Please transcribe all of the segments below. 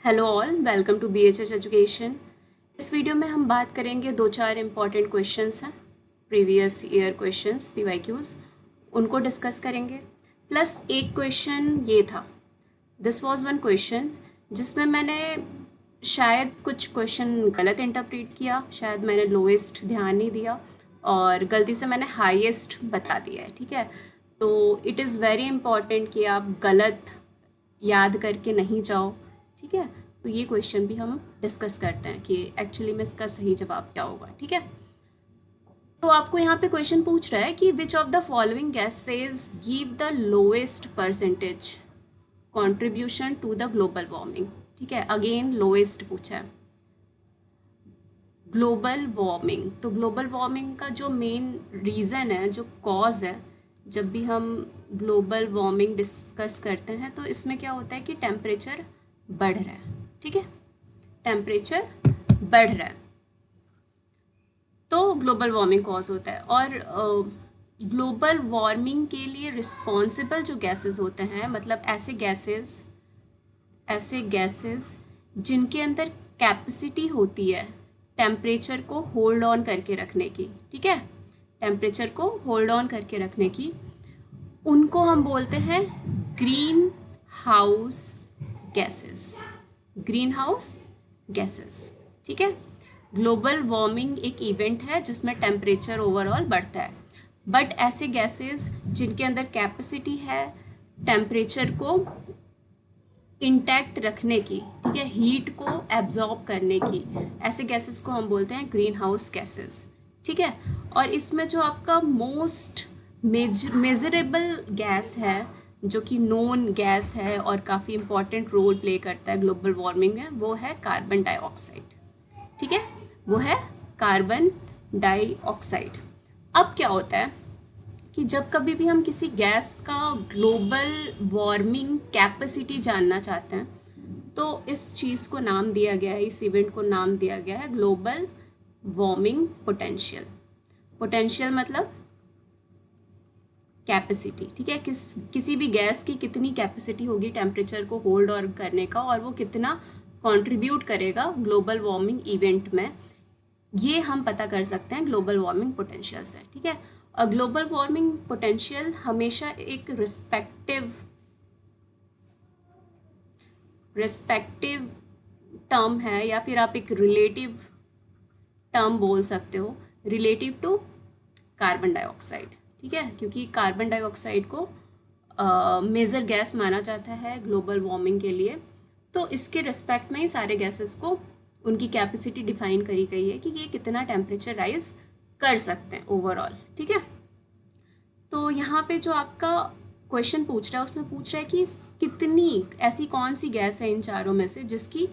Hello all, welcome to BHS education. इस वीडियो में हम बात करेंगे दो चार इम्पॉर्टेंट क्वेश्चंस हैं, प्रीवियस ईयर क्वेश्चंस PYQs, उनको डिस्कस करेंगे। प्लस एक क्वेश्चन ये था, दिस वाज वन क्वेश्चन जिसमें मैंने शायद कुछ क्वेश्चन गलत इंटरप्रेट किया, शायद मैंने लोएस्ट ध्यान नहीं दिया और गलती से मैंने हाईएस्ट बता दिया है। ठीक है, तो इट इज़ वेरी इम्पॉर्टेंट कि आप गलत याद करके नहीं जाओ। ठीक है, तो ये क्वेश्चन भी हम डिस्कस करते हैं कि एक्चुअली में इसका सही जवाब क्या होगा। ठीक है, तो आपको यहाँ पे क्वेश्चन पूछ रहा है कि which of the following gases give the lowest percentage contribution to the global warming. ठीक है, अगेन लोएस्ट पूछा है। ग्लोबल वार्मिंग, तो ग्लोबल वार्मिंग का जो मेन रीज़न है, जो कॉज है, जब भी हम ग्लोबल वार्मिंग डिस्कस करते हैं तो इसमें क्या होता है कि टेम्परेचर बढ़ रहा है। ठीक है, टेम्परेचर बढ़ रहा है तो ग्लोबल वार्मिंग कॉज होता है। और ग्लोबल वार्मिंग के लिए रिस्पॉन्सिबल जो गैसेस होते हैं, मतलब ऐसे गैसेस जिनके अंदर कैपेसिटी होती है टेम्परेचर को होल्ड ऑन करके रखने की। ठीक है, टेम्परेचर को होल्ड ऑन करके रखने की, उनको हम बोलते हैं green house gases. Green house gases. ठीक है, ग्लोबल वार्मिंग एक इवेंट है जिसमें टेम्परेचर ओवरऑल बढ़ता है, बट ऐसे गैसेस जिनके अंदर कैपेसिटी है टेम्परेचर को इंटैक्ट रखने की, ठीक है, हीट को एब्जॉर्ब करने की, ऐसे गैसेस को हम बोलते हैं ग्रीन हाउस गैसेस। ठीक है, और इसमें जो आपका मोस्ट मेजरेबल गैस है, जो कि नोन गैस है और काफ़ी इम्पॉर्टेंट रोल प्ले करता है ग्लोबल वार्मिंग में, वो है कार्बन डाइऑक्साइड। ठीक है, वो है कार्बन डाइऑक्साइड। अब क्या होता है कि जब कभी भी हम किसी गैस का ग्लोबल वार्मिंग कैपेसिटी जानना चाहते हैं तो इस चीज़ को नाम दिया गया है, इस इवेंट को नाम दिया गया है ग्लोबल वार्मिंग पोटेंशियल। पोटेंशियल मतलब कैपेसिटी। ठीक है, किसी भी गैस की कितनी कैपेसिटी होगी टेम्परेचर को होल्ड ऑन करने का और वो कितना कंट्रीब्यूट करेगा ग्लोबल वार्मिंग इवेंट में, ये हम पता कर सकते हैं ग्लोबल वार्मिंग पोटेंशियल से। ठीक है, और ग्लोबल वार्मिंग पोटेंशियल हमेशा एक रिस्पेक्टिव टर्म है, या फिर आप एक रिलेटिव टर्म बोल सकते हो, रिलेटिव टू कार्बन डाइऑक्साइड। ठीक है, क्योंकि कार्बन डाइऑक्साइड को मेजर गैस माना जाता है ग्लोबल वार्मिंग के लिए, तो इसके रिस्पेक्ट में ही सारे गैसेस को उनकी कैपेसिटी डिफाइन करी गई है कि ये कितना टेम्परेचर राइज कर सकते हैं ओवरऑल। ठीक है, तो यहाँ पे जो आपका क्वेश्चन पूछ रहा है उसमें पूछ रहा है कि कितनी ऐसी कौन सी गैस है इन चारों में से जिसकी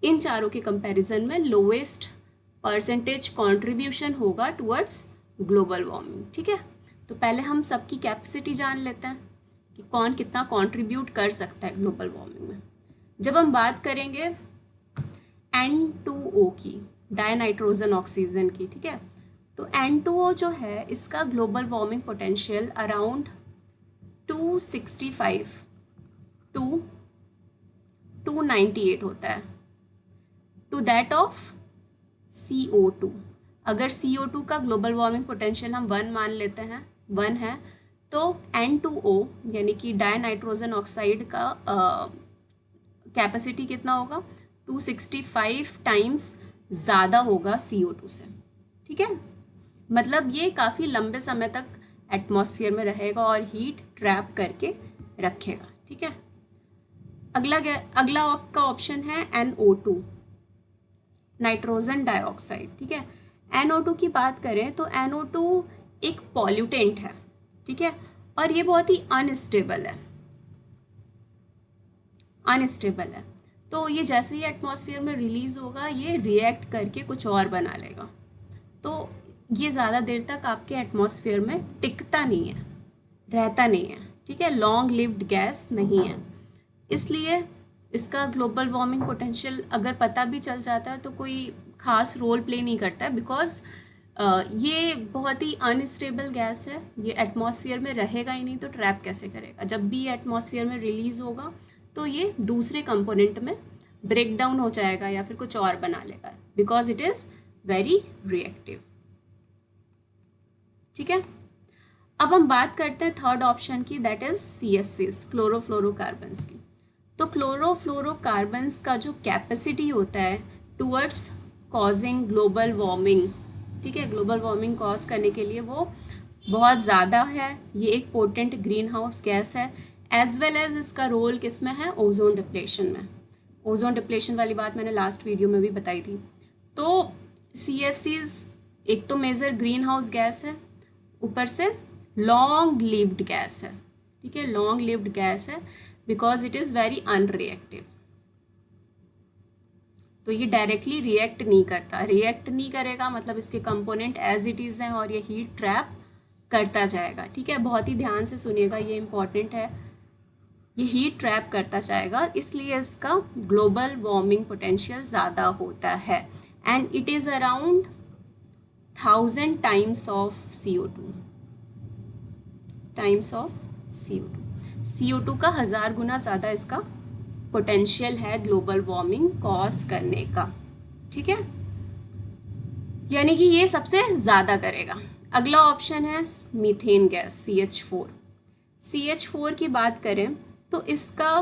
इन चारों के कंपैरिजन में लोएस्ट परसेंटेज कंट्रीब्यूशन होगा टुवर्ड्स ग्लोबल वार्मिंग। ठीक है, तो पहले हम सबकी कैपेसिटी जान लेते हैं कि कौन कितना कंट्रीब्यूट कर सकता है ग्लोबल वार्मिंग में। जब हम बात करेंगे N2O की, डाइनाइट्रोजन ऑक्सीजन की, ठीक है, तो N2O जो है इसका global warming potential around 265 to 298 होता है टू दैट ऑफ CO2। अगर CO2 का ग्लोबल वार्मिंग पोटेंशियल हम 1 मान लेते हैं, 1 है, तो N2O यानी कि डाइनाइट्रोजन ऑक्साइड का कैपेसिटी कितना होगा, 265 टाइम्स ज़्यादा होगा CO2 से। ठीक है, मतलब ये काफ़ी लंबे समय तक एटमॉस्फेयर में रहेगा और हीट ट्रैप करके रखेगा। ठीक है, अगला आपका ऑप्शन है NO2, नाइट्रोजन डाइऑक्साइड। ठीक है, NO2 की बात करें तो NO2 एक पॉल्यूटेंट है। ठीक है, और ये बहुत ही अनस्टेबल है, तो ये जैसे ही एटमॉस्फेयर में रिलीज होगा ये रिएक्ट करके कुछ और बना लेगा, तो ये ज़्यादा देर तक आपके एटमॉस्फेयर में टिकता नहीं है, रहता नहीं है। ठीक है, लॉन्ग लिव्ड गैस नहीं है, इसलिए इसका ग्लोबल वार्मिंग पोटेंशियल अगर पता भी चल जाता है तो कोई खास रोल प्ले नहीं करता है, बिकॉज ये बहुत ही अनस्टेबल गैस है, ये एटमॉस्फेयर में रहेगा ही नहीं तो ट्रैप कैसे करेगा। जब भी ये एटमॉस्फेयर में रिलीज़ होगा तो ये दूसरे कंपोनेंट में ब्रेक डाउन हो जाएगा या फिर कुछ और बना लेगा, because it is very reactive. ठीक है, अब हम बात करते हैं थर्ड ऑप्शन की, दैट इज CFCs, क्लोरोफ्लोरोकार्बन्स की। तो क्लोरोफ्लोरोकार्बन्स का जो कैपेसिटी होता है टूवर्ड्स कॉजिंग ग्लोबल वार्मिंग, ठीक है, ग्लोबल वार्मिंग कॉज करने के लिए वो बहुत ज़्यादा है। ये एक पोटेंट ग्रीन हाउस गैस है, एज वेल एज इसका रोल किस में है, ओजोन डिप्लेशन में। ओजोन डिप्लेशन वाली बात मैंने लास्ट वीडियो में भी बताई थी। तो CFCs एक तो मेजर ग्रीन हाउस गैस है, ऊपर से लॉन्ग लिव्ड गैस है, ठीक है, लॉन्ग लिव्ड गैस है because it is very unreactive. तो ये डायरेक्टली रिएक्ट नहीं करता, रिएक्ट नहीं करेगा मतलब इसके कंपोनेंट एज इट इज़ हैं और ये हीट ट्रैप करता जाएगा। ठीक है, बहुत ही ध्यान से सुनिएगा, ये इंपॉर्टेंट है, ये हीट ट्रैप करता जाएगा, इसलिए इसका ग्लोबल वार्मिंग पोटेंशियल ज़्यादा होता है। And it is around 1000 times of CO2, times of CO2 का 1000 गुना ज़्यादा इसका पोटेंशियल है ग्लोबल वार्मिंग कॉज करने का। ठीक है, यानी कि ये सबसे ज़्यादा करेगा। अगला ऑप्शन है मीथेन गैस, CH4। CH4 की बात करें तो इसका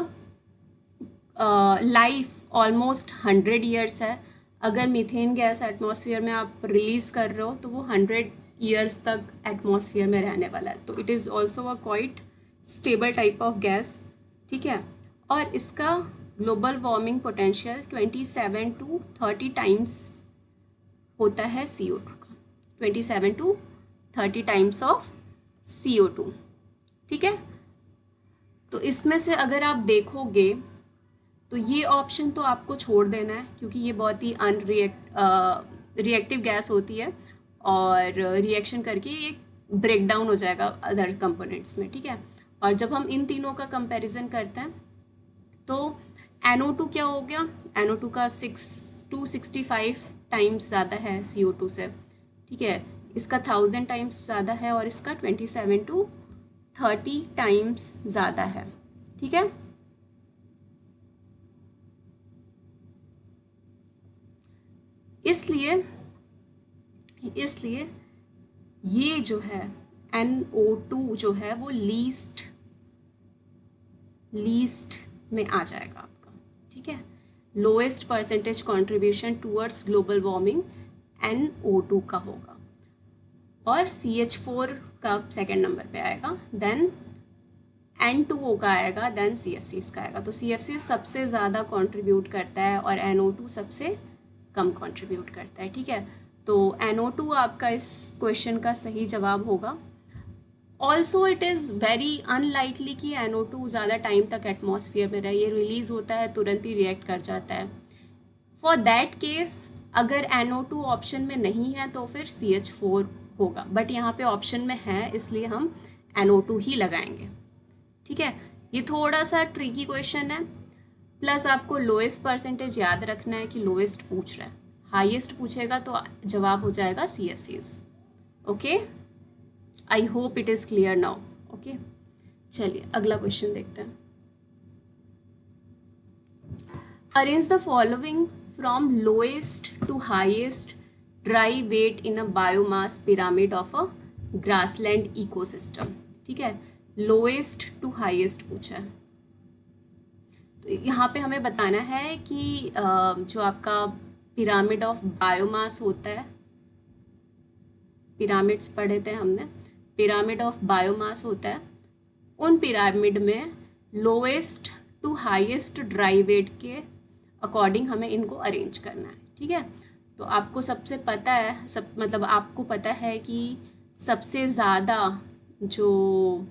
लाइफ ऑलमोस्ट 100 ईयर्स है। अगर मीथेन गैस एटमॉस्फेयर में आप रिलीज़ कर रहे हो तो वो 100 ईयर्स तक एटमॉस्फेयर में रहने वाला है। तो it is also a quite stable type of gas. ठीक है, और इसका global warming potential 27 to 30 times होता है CO2 का, 27 to 30 टाइम्स ऑफ CO2। ठीक है, तो इसमें से अगर आप देखोगे तो ये ऑप्शन तो आपको छोड़ देना है, क्योंकि ये बहुत ही रिएक्टिव गैस होती है और रिएक्शन करके ये ब्रेक डाउन हो जाएगा अदर कंपोनेंट्स में। ठीक है, और जब हम इन तीनों का कंपैरिजन करते हैं तो NO2 क्या हो गया, NO2 का 265 टाइम्स ज़्यादा है CO2 से। ठीक है, इसका 1000 टाइम्स ज़्यादा है और इसका 27 to 30 टाइम्स ज़्यादा है। ठीक है, इसलिए ये जो है NO2 जो है वो लीस्ट में आ जाएगा आपका। ठीक है, lowest percentage contribution towards global warming NO2 का होगा, और CH4 का सेकंड नंबर पे आएगा, देन N2O का आएगा, देन CFCs का आएगा। तो CFCs सबसे ज़्यादा कंट्रीब्यूट करता है और NO2 सबसे कम कंट्रीब्यूट करता है। ठीक है, तो NO2 आपका इस क्वेश्चन का सही जवाब होगा। Also it is very unlikely कि NO2 ज़्यादा टाइम तक एटमॉस्फेयर में रहे, ये रिलीज़ होता है तुरंत ही रिएक्ट कर जाता है। फॉर दैट केस अगर NO2 ऑप्शन में नहीं है तो फिर CH4 होगा, बट यहाँ पे ऑप्शन में है इसलिए हम NO2 ही लगाएंगे। ठीक है, ये थोड़ा सा ट्रिकी क्वेश्चन है, प्लस आपको लोएस्ट परसेंटेज याद रखना है कि लोएस्ट पूछ रहा है, हाईएस्ट पूछेगा तो जवाब हो जाएगा CFCs। Okay, I hope it is clear now. Okay, चलिए अगला क्वेश्चन देखते हैं। Arrange the following from lowest to highest dry weight in a biomass pyramid of a grassland ecosystem. ठीक है, लोएस्ट टू हाईएस्ट पूछा है, तो यहाँ पे हमें बताना है कि जो आपका पिरामिड ऑफ बायोमास होता है, पिरामिड्स पढ़े थे हमने, पिरामिड ऑफ बायोमास होता है, उन पिरामिड में lowest to highest dry weight के अकॉर्डिंग हमें इनको अरेंज करना है। ठीक है, तो आपको सबसे पता है, मतलब आपको पता है कि सबसे ज़्यादा जो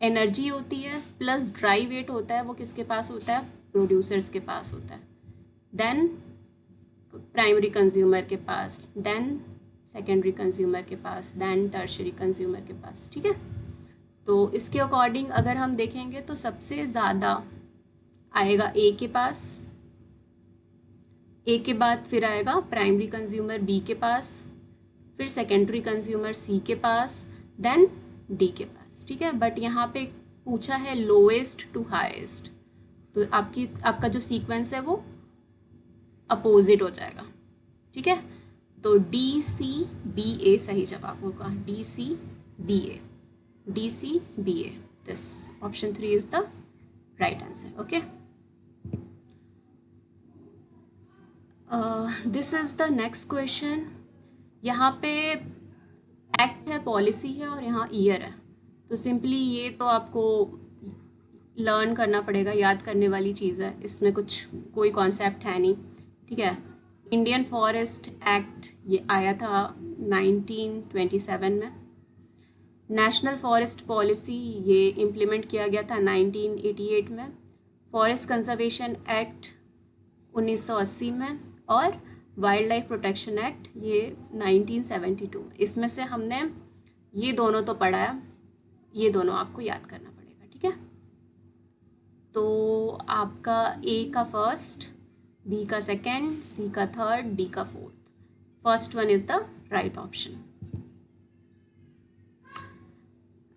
एनर्जी होती है प्लस ड्राई वेट होता है वो किसके पास होता है, प्रोड्यूसर्स के पास होता है, देन प्राइमरी कंज्यूमर के पास, देन सेकेंडरी कंज्यूमर के पास, देन टर्शरी कंज्यूमर के पास। ठीक है, तो इसके अकॉर्डिंग अगर हम देखेंगे तो सबसे ज़्यादा आएगा A के पास, A के बाद फिर आएगा प्राइमरी कंज्यूमर B के पास, फिर सेकेंडरी कंज्यूमर C के पास, देन D के पास। ठीक है, बट यहाँ पे पूछा है लोएस्ट टू हाईएस्ट, तो आपका जो सीक्वेंस है वो अपोजिट हो जाएगा, ठीक है। तो DCBA सही जवाब होगा, DCBA, DCBA, this option 3 is the right answer. Okay, this is the next question. यहाँ पे एक्ट है, पॉलिसी है और यहाँ ईयर है। तो सिंपली ये तो आपको लर्न करना पड़ेगा, याद करने वाली चीज़ है, इसमें कुछ कोई कॉन्सेप्ट है नहीं, ठीक है। इंडियन फॉरेस्ट एक्ट ये आया था 1927 में। नेशनल फॉरेस्ट पॉलिसी ये इम्प्लीमेंट किया गया था 1988 में। फॉरेस्ट कंजर्वेशन एक्ट 1980 में और वाइल्ड लाइफ प्रोटेक्शन एक्ट ये 1972। इसमें से हमने ये दोनों तो पढ़ा है, ये दोनों आपको याद करना पड़ेगा, ठीक है। तो आपका ए का फर्स्ट, बी का सेकेंड, सी का थर्ड, डी का fourth, first one is the right option.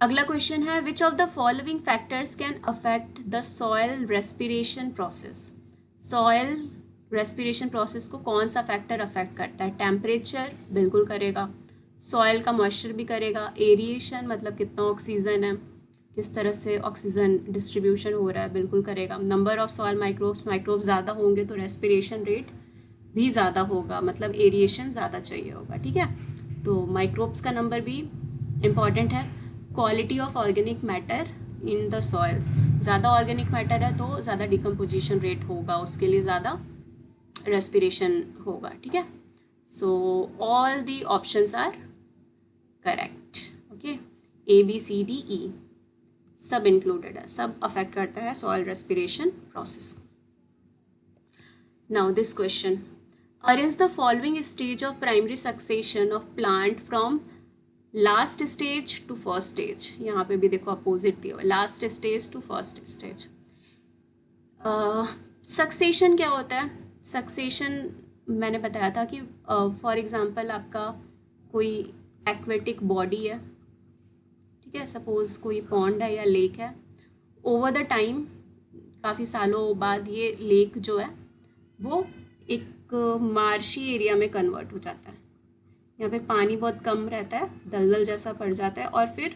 अगला क्वेश्चन है, विच of the following factors can affect the soil respiration process. Soil respiration process को कौन सा फैक्टर अफेक्ट करता है? टेम्परेचर बिल्कुल करेगा, सॉयल का मॉइस्चर भी करेगा, एरिएशन मतलब कितना ऑक्सीजन है, किस तरह से ऑक्सीजन डिस्ट्रीब्यूशन हो रहा है, बिल्कुल करेगा, number of soil microbes, microbes ज़्यादा होंगे तो रेस्पिरेशन रेट भी ज़्यादा होगा, मतलब एरिएशन ज़्यादा चाहिए होगा, ठीक है। तो माइक्रोब्स का नंबर भी इम्पॉर्टेंट है। Quality of organic matter in the soil, ज़्यादा ऑर्गेनिक मैटर है तो ज़्यादा डिकम्पोजिशन रेट होगा, उसके लिए ज़्यादा रेस्पिरेशन होगा, ठीक है। So all the options are correct, okay. ABCDE सब इंक्लूडेड है, सब अफेक्ट करता है सॉइल रेस्पिरेशन प्रोसेस को। Now this question, arrange the following stage of primary succession of plant from last stage to first stage. यहाँ पे भी देखो अपोजिट दिया हुआ, last stage to first stage. Succession क्या होता है? सक्सेशन मैंने बताया था कि फॉर एग्जांपल आपका कोई एक्वेटिक बॉडी है, ठीक है, सपोज कोई पॉन्ड है या लेक है, ओवर द टाइम काफ़ी सालों बाद ये लेक जो है वो एक मार्शी एरिया में कन्वर्ट हो जाता है। यहाँ पे पानी बहुत कम रहता है, दलदल जैसा पड़ जाता है और फिर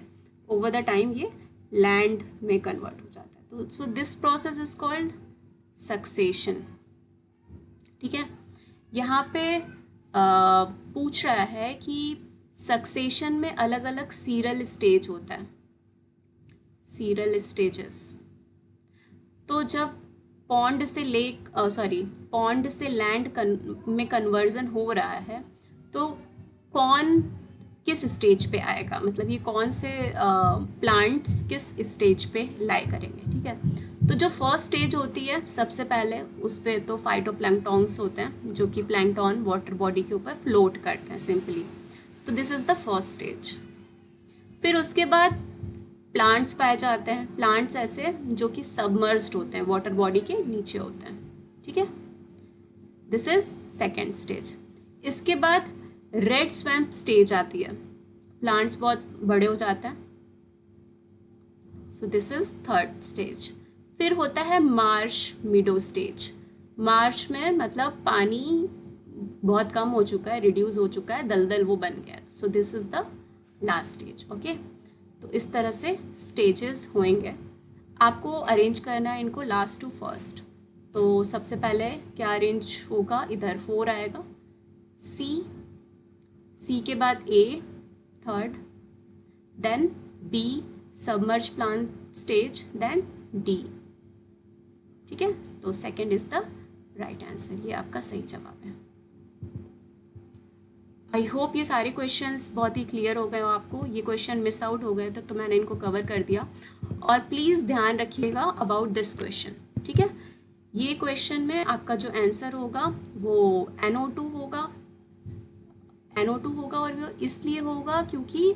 ओवर द टाइम ये लैंड में कन्वर्ट हो जाता है। तो so this process is called succession, ठीक है। यहाँ पे पूछ रहा है कि सक्सेशन में अलग अलग सीरल स्टेज होता है, सीरल स्टेजेस। तो जब पॉन्ड से लेक पॉन्ड से लैंड में कन्वर्जन हो रहा है तो कौन किस स्टेज पे आएगा, मतलब ये कौन से प्लांट्स किस स्टेज पे लाई करेंगे, ठीक है। तो जो फर्स्ट स्टेज होती है सबसे पहले उस पर तो फाइटोप्लैंक्टॉन्स होते हैं जो कि प्लैंक्टॉन वाटर बॉडी के ऊपर फ्लोट करते हैं सिंपली। तो this is the first stage. फिर उसके बाद प्लांट्स पाए जाते हैं, प्लांट्स ऐसे जो कि सबमर्ज्ड होते हैं, वाटर बॉडी के नीचे होते हैं, ठीक है। This is second stage. इसके बाद रेड स्वैम्प स्टेज आती है, प्लांट्स बहुत बड़े हो जाते हैं, so this is third stage. फिर होता है मार्श मिडो स्टेज। मार्श में मतलब पानी बहुत कम हो चुका है, रिड्यूस हो चुका है, दलदल वो बन गया है, so this is the last stage, okay. तो इस तरह से स्टेजेस होंगे, आपको अरेंज करना है इनको लास्ट टू फर्स्ट। तो सबसे पहले क्या अरेंज होगा, इधर 4 आएगा, सी के बाद A third, then B submerge plant stage, then D, ठीक है। तो second is the right answer, ये आपका सही जवाब है। आई होप ये सारे क्वेश्चंस बहुत ही क्लियर हो गए हो आपको। ये क्वेश्चन मिस आउट हो गए तो मैंने इनको कवर कर दिया, और प्लीज़ ध्यान रखिएगा अबाउट दिस क्वेश्चन, ठीक है। ये क्वेश्चन में आपका जो आंसर होगा वो NO2 होगा, NO2 होगा, और वो इसलिए होगा क्योंकि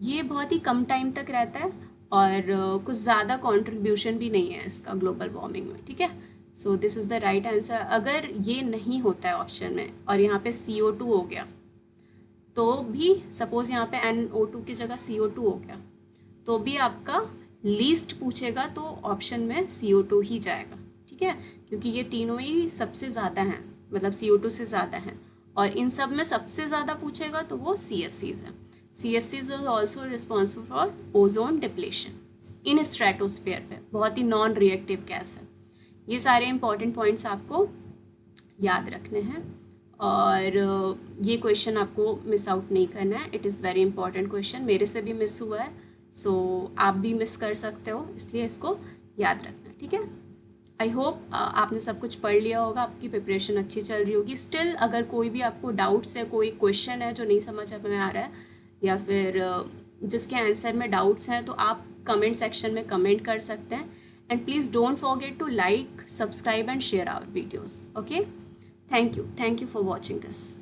ये बहुत ही कम टाइम तक रहता है और कुछ ज़्यादा कंट्रीब्यूशन भी नहीं है इसका ग्लोबल वार्मिंग में, ठीक है। So this is the right answer. अगर ये नहीं होता है ऑप्शन में और यहाँ पे CO2 हो गया तो भी, सपोज यहाँ पे NO2 की जगह CO2 हो गया तो भी आपका लीस्ट पूछेगा तो ऑप्शन में CO2 ही जाएगा, ठीक है। ठीक है, क्योंकि ये तीनों ही सबसे ज़्यादा हैं, मतलब CO2 से ज़्यादा हैं, और इन सब में सबसे ज़्यादा पूछेगा तो वो CFCs हैं। CFCs is also responsible for ozone depletion in stratosphere पे, बहुत ही नॉन रिएक्टिव गैस है। ये सारे इंपॉर्टेंट पॉइंट्स आपको याद रखने हैं, और ये क्वेश्चन आपको मिस आउट नहीं करना है। It is very important question, मेरे से भी मिस हुआ है, सो आप भी मिस कर सकते हो, इसलिए इसको याद रखना है, ठीक है। आई होप आपने सब कुछ पढ़ लिया होगा, आपकी प्रिपरेशन अच्छी चल रही होगी। स्टिल अगर कोई भी आपको डाउट्स है, कोई क्वेश्चन है जो नहीं समझ में आ रहा है, या फिर जिसके आंसर में डाउट्स हैं, तो आप कमेंट सेक्शन में कमेंट कर सकते हैं। And please don't forget to like, subscribe and share our videos. Okay, thank you for watching this.